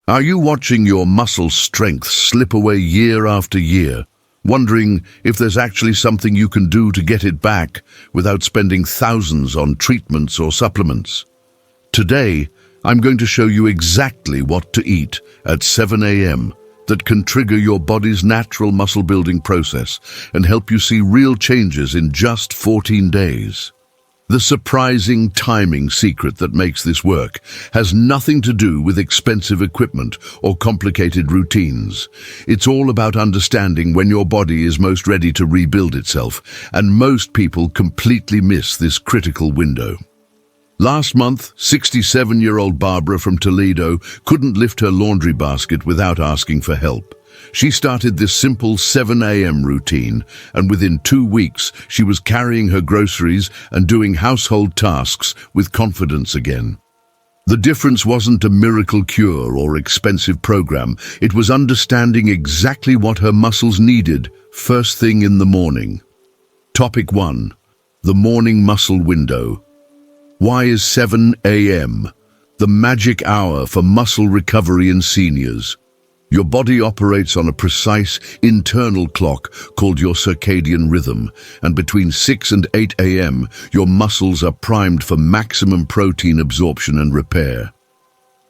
Are you watching your muscle strength slip away year after year, wondering if there's actually something you can do to get it back without spending thousands on treatments or supplements? Today, I'm going to show you exactly what to eat at 7 a.m. that can trigger your body's natural muscle building process and help you see real changes in just 14 days. The surprising timing secret that makes this work has nothing to do with expensive equipment or complicated routines. It's all about understanding when your body is most ready to rebuild itself, and most people completely miss this critical window. Last month, 67-year-old Barbara from Toledo couldn't lift her laundry basket without asking for help. She started this simple 7 a.m. routine, and within 2 weeks, she was carrying her groceries and doing household tasks with confidence again. The difference wasn't a miracle cure or expensive program. It was understanding exactly what her muscles needed first thing in the morning. Topic 1. The morning muscle window. Why is 7 a.m. the magic hour for muscle recovery in seniors? Your body operates on a precise internal clock called your circadian rhythm, and between 6 and 8 a.m., your muscles are primed for maximum protein absorption and repair.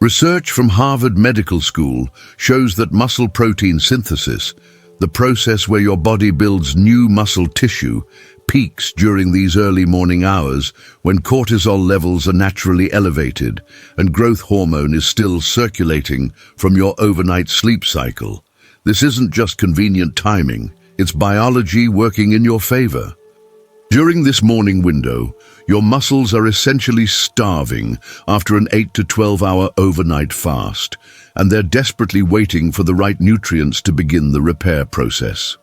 Research from Harvard Medical School shows that muscle protein synthesis, the process where your body builds new muscle tissue, peaks during these early morning hours when cortisol levels are naturally elevated and growth hormone is still circulating from your overnight sleep cycle. This isn't just convenient timing, it's biology working in your favor. During this morning window, your muscles are essentially starving after an 8 to 12-hour overnight fast, and they're desperately waiting for the right nutrients to begin the repair process.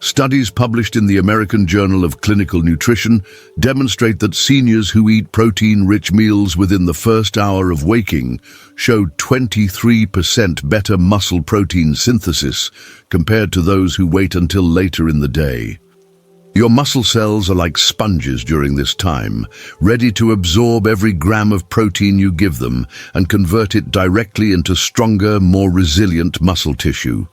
Studies published in the American Journal of Clinical Nutrition demonstrate that seniors who eat protein-rich meals within the first hour of waking showed 23% better muscle protein synthesis compared to those who wait until later in the day. Your muscle cells are like sponges during this time, ready to absorb every gram of protein you give them and convert it directly into stronger, more resilient muscle tissue.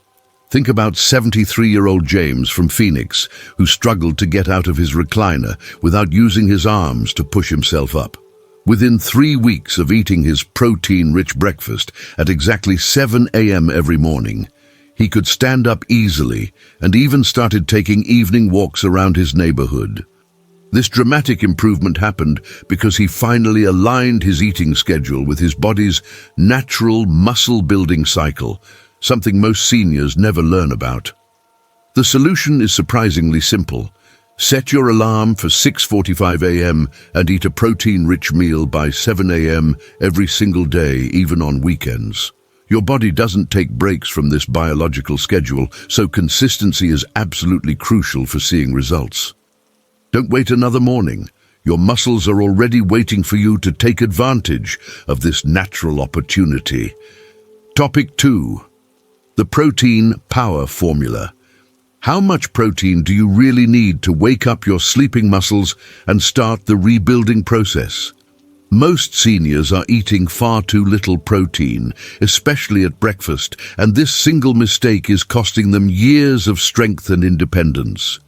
Think about 73-year-old James from Phoenix, who struggled to get out of his recliner without using his arms to push himself up. Within 3 weeks of eating his protein-rich breakfast at exactly 7 a.m. every morning, he could stand up easily and even started taking evening walks around his neighborhood. This dramatic improvement happened because he finally aligned his eating schedule with his body's natural muscle-building cycle, something most seniors never learn about. The solution is surprisingly simple. Set your alarm for 6:45 a.m. and eat a protein-rich meal by 7 a.m. every single day, even on weekends. Your body doesn't take breaks from this biological schedule, so consistency is absolutely crucial for seeing results. Don't wait another morning. Your muscles are already waiting for you to take advantage of this natural opportunity. Topic 2. The protein power formula. How much protein do you really need to wake up your sleeping muscles and start the rebuilding process? Most seniors are eating far too little protein, especially at breakfast, and this single mistake is costing them years of strength and independence.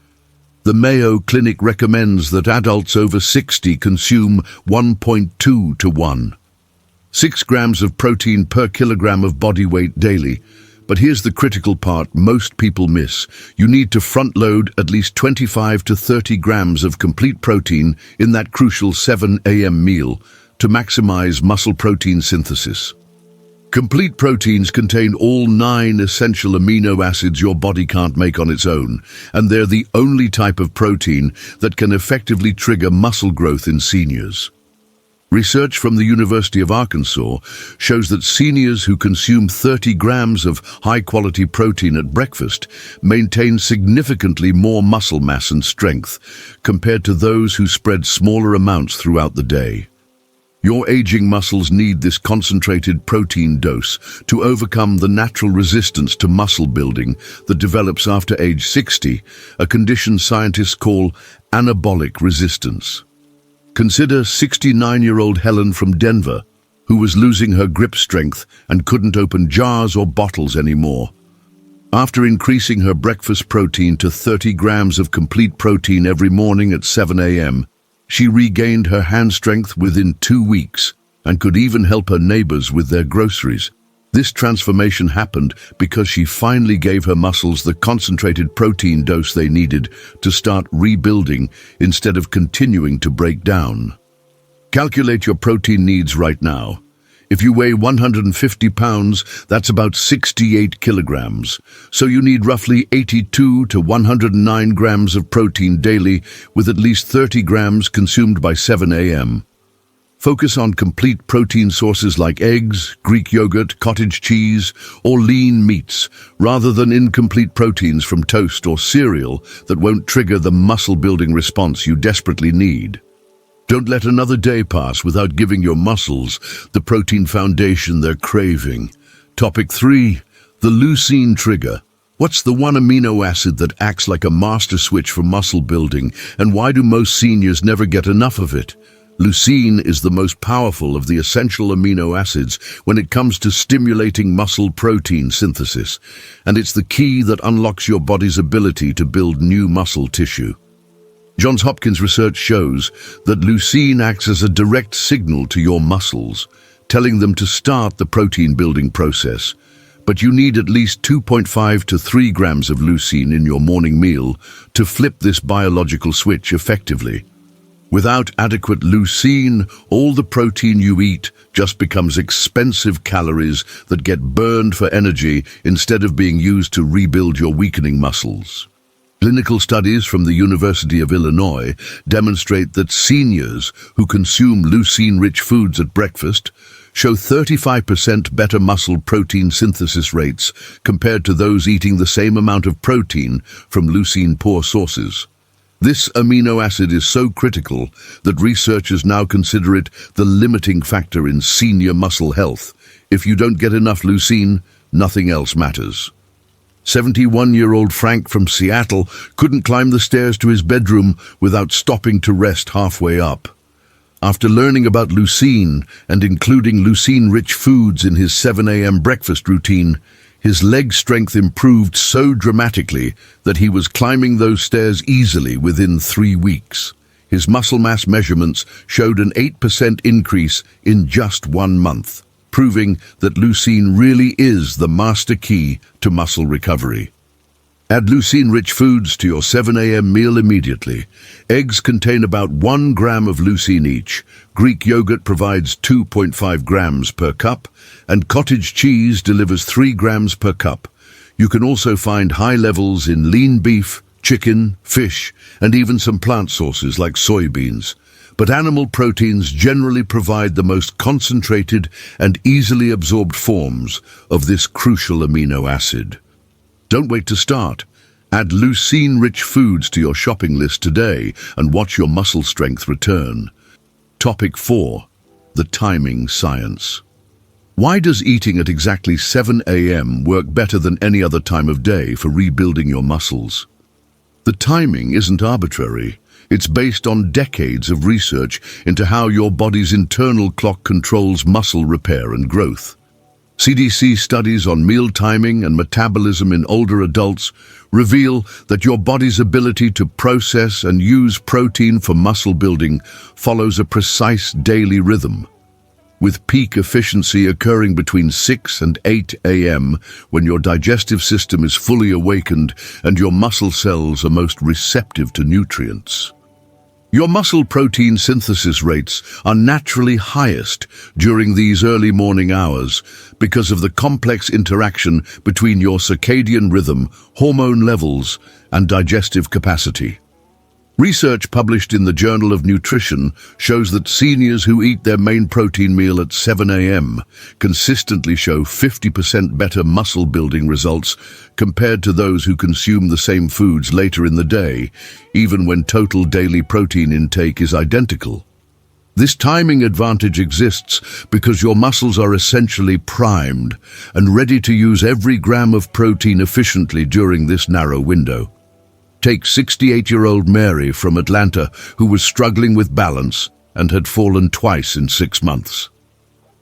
The Mayo Clinic recommends that adults over 60 consume 1.2 to 1. 6 grams of protein per kilogram of body weight daily. But here's the critical part most people miss. You need to front-load at least 25 to 30 grams of complete protein in that crucial 7 a.m. meal to maximize muscle protein synthesis. Complete proteins contain all 9 essential amino acids your body can't make on its own, and they're the only type of protein that can effectively trigger muscle growth in seniors. Research from the University of Arkansas shows that seniors who consume 30 grams of high-quality protein at breakfast maintain significantly more muscle mass and strength compared to those who spread smaller amounts throughout the day. Your aging muscles need this concentrated protein dose to overcome the natural resistance to muscle building that develops after age 60, a condition scientists call anabolic resistance. Consider 69-year-old Helen from Denver, who was losing her grip strength and couldn't open jars or bottles anymore. After increasing her breakfast protein to 30 grams of complete protein every morning at 7 a.m., she regained her hand strength within 2 weeks and could even help her neighbors with their groceries. This transformation happened because she finally gave her muscles the concentrated protein dose they needed to start rebuilding instead of continuing to break down. Calculate your protein needs right now. If you weigh 150 pounds, that's about 68 kilograms. So you need roughly 82 to 109 grams of protein daily, with at least 30 grams consumed by 7 a.m. Focus on complete protein sources like eggs, Greek yogurt, cottage cheese, or lean meats, rather than incomplete proteins from toast or cereal that won't trigger the muscle-building response you desperately need. Don't let another day pass without giving your muscles the protein foundation they're craving. Topic 3. The leucine trigger. What's the one amino acid that acts like a master switch for muscle building, and why do most seniors never get enough of it? Leucine is the most powerful of the essential amino acids when it comes to stimulating muscle protein synthesis, and it's the key that unlocks your body's ability to build new muscle tissue. Johns Hopkins research shows that leucine acts as a direct signal to your muscles, telling them to start the protein-building process. But you need at least 2.5 to 3 grams of leucine in your morning meal to flip this biological switch effectively. Without adequate leucine, all the protein you eat just becomes expensive calories that get burned for energy instead of being used to rebuild your weakening muscles. Clinical studies from the University of Illinois demonstrate that seniors who consume leucine-rich foods at breakfast show 35% better muscle protein synthesis rates compared to those eating the same amount of protein from leucine-poor sources. This amino acid is so critical that researchers now consider it the limiting factor in senior muscle health. If you don't get enough leucine, nothing else matters. 71-year-old Frank from Seattle couldn't climb the stairs to his bedroom without stopping to rest halfway up. After learning about leucine and including leucine-rich foods in his 7 a.m. breakfast routine, his leg strength improved so dramatically that he was climbing those stairs easily within 3 weeks. His muscle mass measurements showed an 8% increase in just 1 month, proving that leucine really is the master key to muscle recovery. Add leucine-rich foods to your 7 a.m. meal immediately. Eggs contain about 1 gram of leucine each. Greek yogurt provides 2.5 grams per cup, and cottage cheese delivers 3 grams per cup. You can also find high levels in lean beef, chicken, fish, and even some plant sources like soybeans. But animal proteins generally provide the most concentrated and easily absorbed forms of this crucial amino acid. Don't wait to start. Add leucine-rich foods to your shopping list today and watch your muscle strength return. Topic 4. The timing science. Why does eating at exactly 7 a.m. work better than any other time of day for rebuilding your muscles? The timing isn't arbitrary. It's based on decades of research into how your body's internal clock controls muscle repair and growth. CDC studies on meal timing and metabolism in older adults reveal that your body's ability to process and use protein for muscle building follows a precise daily rhythm, with peak efficiency occurring between 6 and 8 a.m. when your digestive system is fully awakened and your muscle cells are most receptive to nutrients. Your muscle protein synthesis rates are naturally highest during these early morning hours because of the complex interaction between your circadian rhythm, hormone levels, and digestive capacity. Research published in the Journal of Nutrition shows that seniors who eat their main protein meal at 7 a.m. consistently show 50% better muscle building results compared to those who consume the same foods later in the day, even when total daily protein intake is identical. This timing advantage exists because your muscles are essentially primed and ready to use every gram of protein efficiently during this narrow window. Take 68-year-old Mary from Atlanta, who was struggling with balance and had fallen twice in 6 months.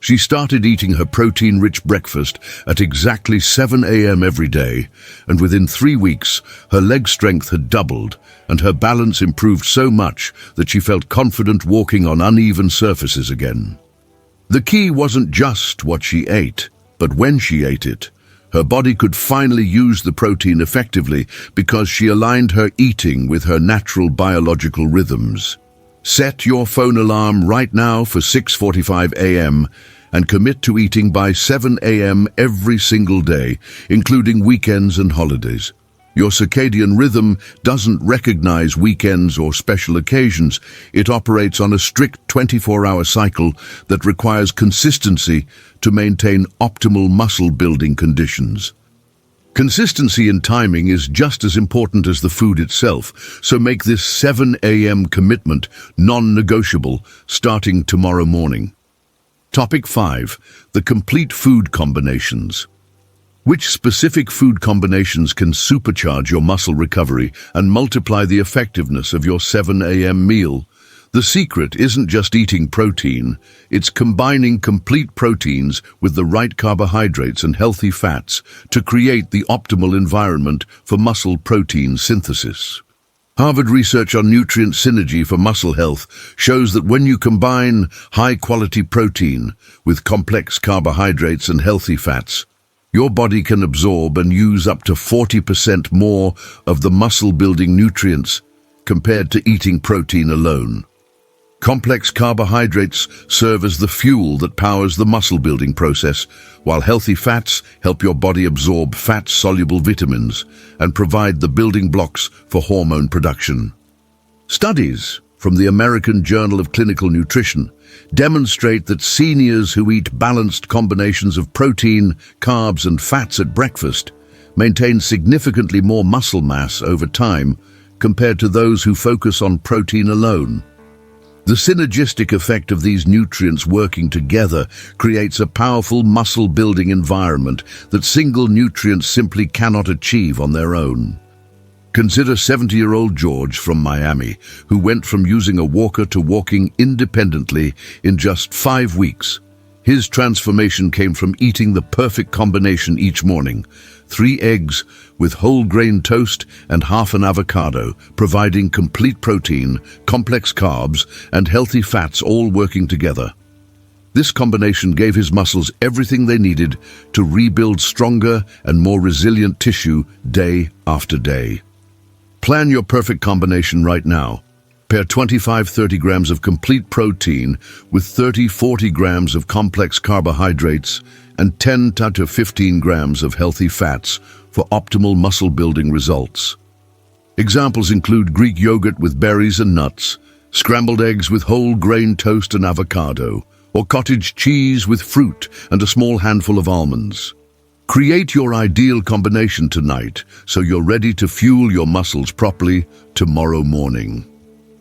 She started eating her protein-rich breakfast at exactly 7 a.m. every day, and within 3 weeks, her leg strength had doubled, and her balance improved so much that she felt confident walking on uneven surfaces again. The key wasn't just what she ate, but when she ate it. Her body could finally use the protein effectively because she aligned her eating with her natural biological rhythms. Set your phone alarm right now for 6:45 a.m. and commit to eating by 7 a.m. every single day, including weekends and holidays. Your circadian rhythm doesn't recognize weekends or special occasions. It operates on a strict 24-hour cycle that requires consistency to maintain optimal muscle-building conditions. Consistency in timing is just as important as the food itself, so make this 7 a.m. commitment non-negotiable starting tomorrow morning. Topic 5. The complete food combinations. Which specific food combinations can supercharge your muscle recovery and multiply the effectiveness of your 7 a.m. meal? The secret isn't just eating protein, it's combining complete proteins with the right carbohydrates and healthy fats to create the optimal environment for muscle protein synthesis. Harvard research on nutrient synergy for muscle health shows that when you combine high-quality protein with complex carbohydrates and healthy fats, your body can absorb and use up to 40% more of the muscle-building nutrients compared to eating protein alone. Complex carbohydrates serve as the fuel that powers the muscle-building process, while healthy fats help your body absorb fat-soluble vitamins and provide the building blocks for hormone production. Studies from the American Journal of Clinical Nutrition demonstrate that seniors who eat balanced combinations of protein, carbs, and fats at breakfast maintain significantly more muscle mass over time compared to those who focus on protein alone. The synergistic effect of these nutrients working together creates a powerful muscle-building environment that single nutrients simply cannot achieve on their own. Consider 70-year-old George from Miami, who went from using a walker to walking independently in just 5 weeks. His transformation came from eating the perfect combination each morning: 3 eggs with whole grain toast and half an avocado, providing complete protein, complex carbs, and healthy fats all working together. This combination gave his muscles everything they needed to rebuild stronger and more resilient tissue day after day. Plan your perfect combination right now. Pair 25-30 grams of complete protein with 30-40 grams of complex carbohydrates and 10 to 15 grams of healthy fats for optimal muscle-building results. Examples include Greek yogurt with berries and nuts, scrambled eggs with whole grain toast and avocado, or cottage cheese with fruit and a small handful of almonds. Create your ideal combination tonight so you're ready to fuel your muscles properly tomorrow morning.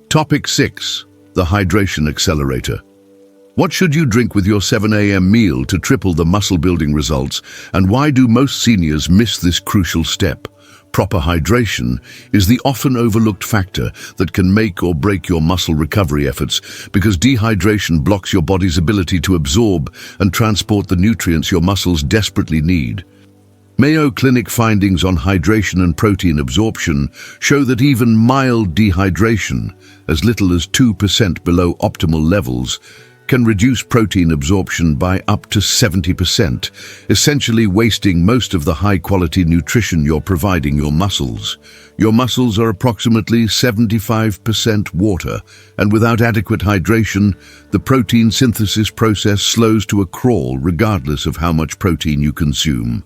Topic 6. The Hydration Accelerator. What should you drink with your 7 a.m. meal to triple the muscle-building results, and why do most seniors miss this crucial step? Proper hydration is the often overlooked factor that can make or break your muscle recovery efforts, because dehydration blocks your body's ability to absorb and transport the nutrients your muscles desperately need. Mayo Clinic findings on hydration and protein absorption show that even mild dehydration, as little as 2% below optimal levels, can reduce protein absorption by up to 70%, essentially wasting most of the high-quality nutrition you're providing your muscles. Your muscles are approximately 75% water, and without adequate hydration, the protein synthesis process slows to a crawl regardless of how much protein you consume.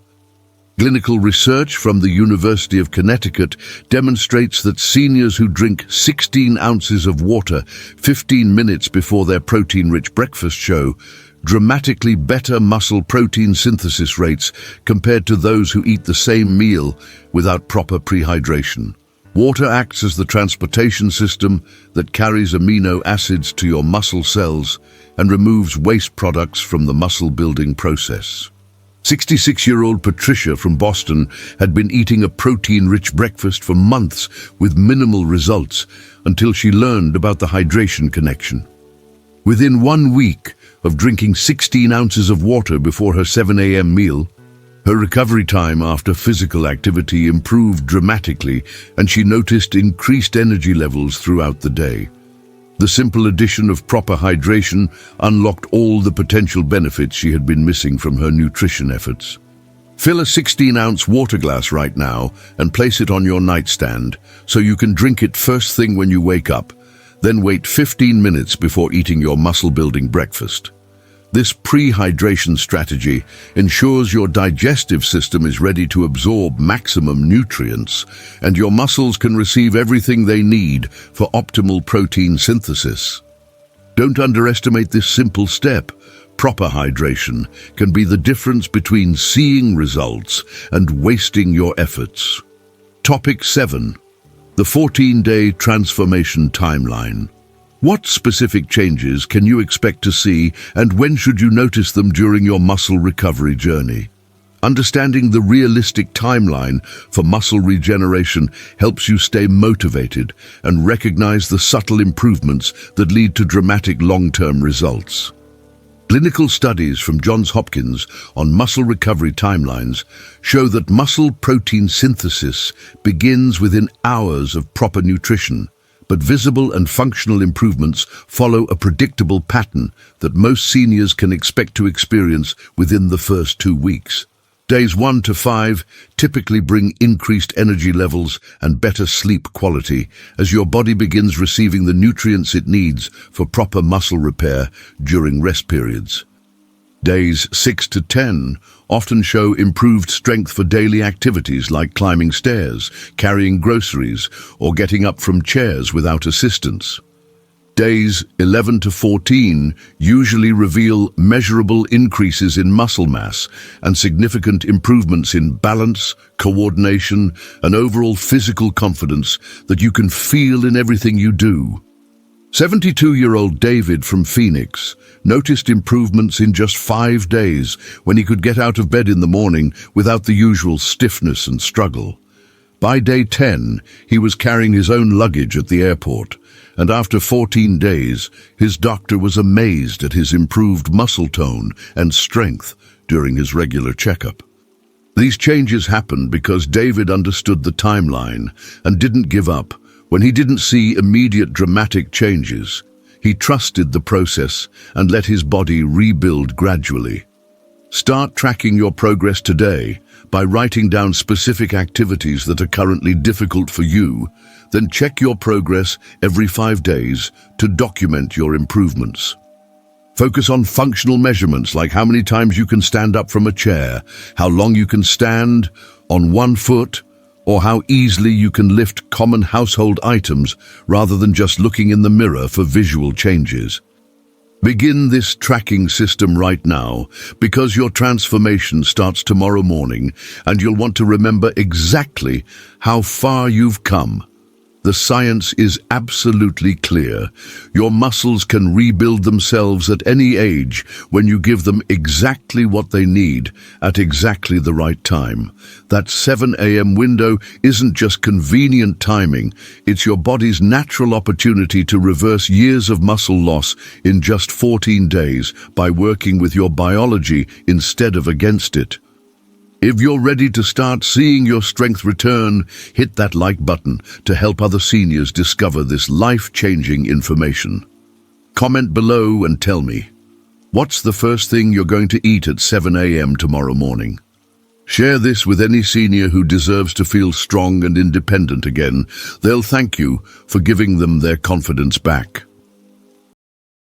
Clinical research from the University of Connecticut demonstrates that seniors who drink 16 ounces of water 15 minutes before their protein-rich breakfast show dramatically better muscle protein synthesis rates compared to those who eat the same meal without proper prehydration. Water acts as the transportation system that carries amino acids to your muscle cells and removes waste products from the muscle-building process. 66-year-old Patricia from Boston had been eating a protein-rich breakfast for months with minimal results until she learned about the hydration connection. Within 1 week of drinking 16 ounces of water before her 7 a.m. meal, her recovery time after physical activity improved dramatically, and she noticed increased energy levels throughout the day. The simple addition of proper hydration unlocked all the potential benefits she had been missing from her nutrition efforts. Fill a 16-ounce water glass right now and place it on your nightstand so you can drink it first thing when you wake up, then wait 15 minutes before eating your muscle-building breakfast. This pre-hydration strategy ensures your digestive system is ready to absorb maximum nutrients and your muscles can receive everything they need for optimal protein synthesis. Don't underestimate this simple step. Proper hydration can be the difference between seeing results and wasting your efforts. Topic 7. The 14-day transformation timeline. What specific changes can you expect to see, and when should you notice them during your muscle recovery journey? Understanding the realistic timeline for muscle regeneration helps you stay motivated and recognize the subtle improvements that lead to dramatic long-term results. Clinical studies from Johns Hopkins on muscle recovery timelines show that muscle protein synthesis begins within hours of proper nutrition, but visible and functional improvements follow a predictable pattern that most seniors can expect to experience within the first 2 weeks. Days 1 to 5 typically bring increased energy levels and better sleep quality as your body begins receiving the nutrients it needs for proper muscle repair during rest periods. Days 6 to 10 often show improved strength for daily activities like climbing stairs, carrying groceries, or getting up from chairs without assistance. Days 11 to 14 usually reveal measurable increases in muscle mass and significant improvements in balance, coordination, and overall physical confidence that you can feel in everything you do. 72-year-old David from Phoenix noticed improvements in just 5 days when he could get out of bed in the morning without the usual stiffness and struggle. By day 10, he was carrying his own luggage at the airport, and after 14 days, his doctor was amazed at his improved muscle tone and strength during his regular checkup. These changes happened because David understood the timeline and didn't give up. When he didn't see immediate dramatic changes, he trusted the process and let his body rebuild gradually. Start tracking your progress today by writing down specific activities that are currently difficult for you, then check your progress every 5 days to document your improvements. Focus on functional measurements like how many times you can stand up from a chair, how long you can stand on 1 foot, or how easily you can lift common household items rather than just looking in the mirror for visual changes. Begin this tracking system right now because your transformation starts tomorrow morning and you'll want to remember exactly how far you've come. The science is absolutely clear. Your muscles can rebuild themselves at any age when you give them exactly what they need at exactly the right time. That 7 a.m. window isn't just convenient timing, it's your body's natural opportunity to reverse years of muscle loss in just 14 days by working with your biology instead of against it. If you're ready to start seeing your strength return, hit that like button to help other seniors discover this life-changing information. Comment below and tell me, what's the first thing you're going to eat at 7 a.m. tomorrow morning? Share this with any senior who deserves to feel strong and independent again. They'll thank you for giving them their confidence back.